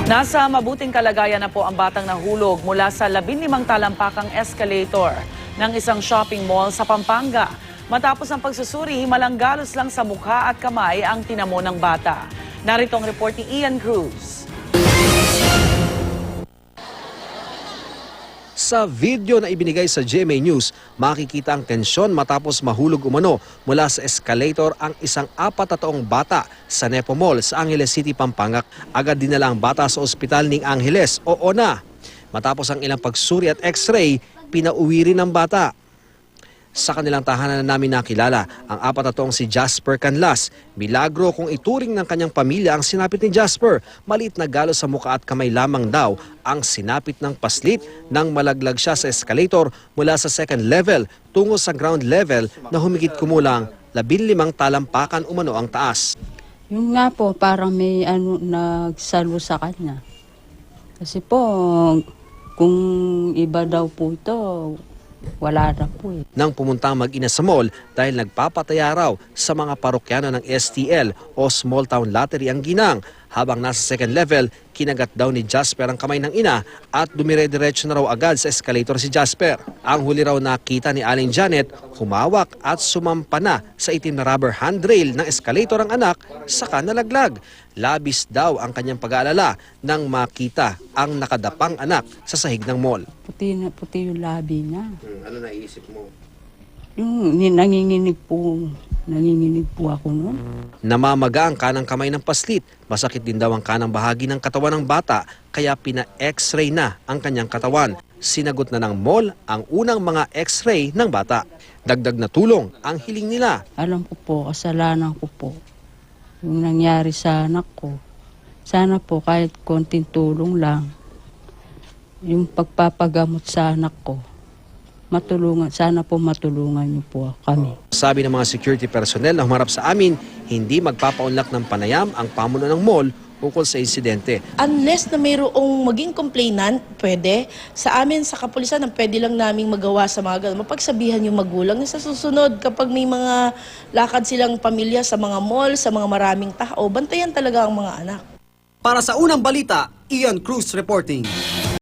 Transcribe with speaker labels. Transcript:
Speaker 1: Nasa mabuting kalagayan na po ang batang nahulog mula sa 15 talampakang escalator ng isang shopping mall sa Pampanga. Matapos ang pagsusuri, malanggalos lang sa mukha at kamay ang tinamo ng bata. Narito ang report ni Ian Cruz.
Speaker 2: Sa video na ibinigay sa GMA News, makikita ang tensyon matapos mahulog umano mula sa escalator ang isang 4 na taong bata sa Nepo Mall sa Angeles City, Pampanga. Agad dinala ang bata sa ospital ng Angeles o ONA. Matapos ang ilang pagsuri at x-ray, pinauwi rin ang bata. Sa kanilang tahanan na namin nakilala ang 4 na taong si Jasper Canlas. Milagro kung ituring ng kanyang pamilya ang sinapit ni Jasper. Maliit na galos sa mukha at kamay lamang daw ang sinapit ng paslit nang malaglag siya sa escalator mula sa second level tungo sa ground level na humigit kumulang 15 talampakan umano ang taas.
Speaker 3: Yung nga po, parang may nagsalo sa kanya. Kasi po, kung iba daw po ito, wala na po eh.
Speaker 2: Nang pumunta ang mag-ina sa mall dahil nagpapataya raw sa mga parokyano ng STL o Small Town Lottery ang ginang. Habang nasa second level, kinagat daw ni Jasper ang kamay ng ina at dumire-diretso na raw agad sa escalator si Jasper. Ang huli raw nakita ni Aling Janet, humawak at sumampa na sa itim na rubber handrail ng escalator ang anak, saka nalaglag. Labis daw ang kanyang pag-aalala nang makita ang nakadapang anak sa sahig ng mall.
Speaker 3: Puti na puti yung labi niya.
Speaker 2: Ano naisip mo?
Speaker 3: Yung nanginginig po ako noon.
Speaker 2: Namamaga ang kanang kamay ng paslit. Masakit din daw ang kanang bahagi ng katawan ng bata, kaya pina-x-ray na ang kanyang katawan. Sinagot na ng mall ang unang mga x-ray ng bata. Dagdag na tulong ang hiling nila.
Speaker 3: Alam ko po, kasalanan ko po. Yung nangyari sa anak ko. Sana po kahit konting tulong lang. Yung pagpapagamot sa anak ko. Sana po matulungan niyo po kami.
Speaker 2: Sabi ng mga security personnel na humarap sa amin, hindi magpapaunlak ng panayam ang pamuno ng mall ukol sa insidente.
Speaker 4: Unless na mayroong maging complainant, pwede. Sa amin, sa kapulisan, ang pwede lang naming magawa sa mga ganun. Mapagsabihan yung magulang na sa susunod, kapag may mga lakad silang pamilya sa mga mall, sa mga maraming tao, bantayan talaga ang mga anak.
Speaker 5: Para sa unang balita, Ian Cruz reporting.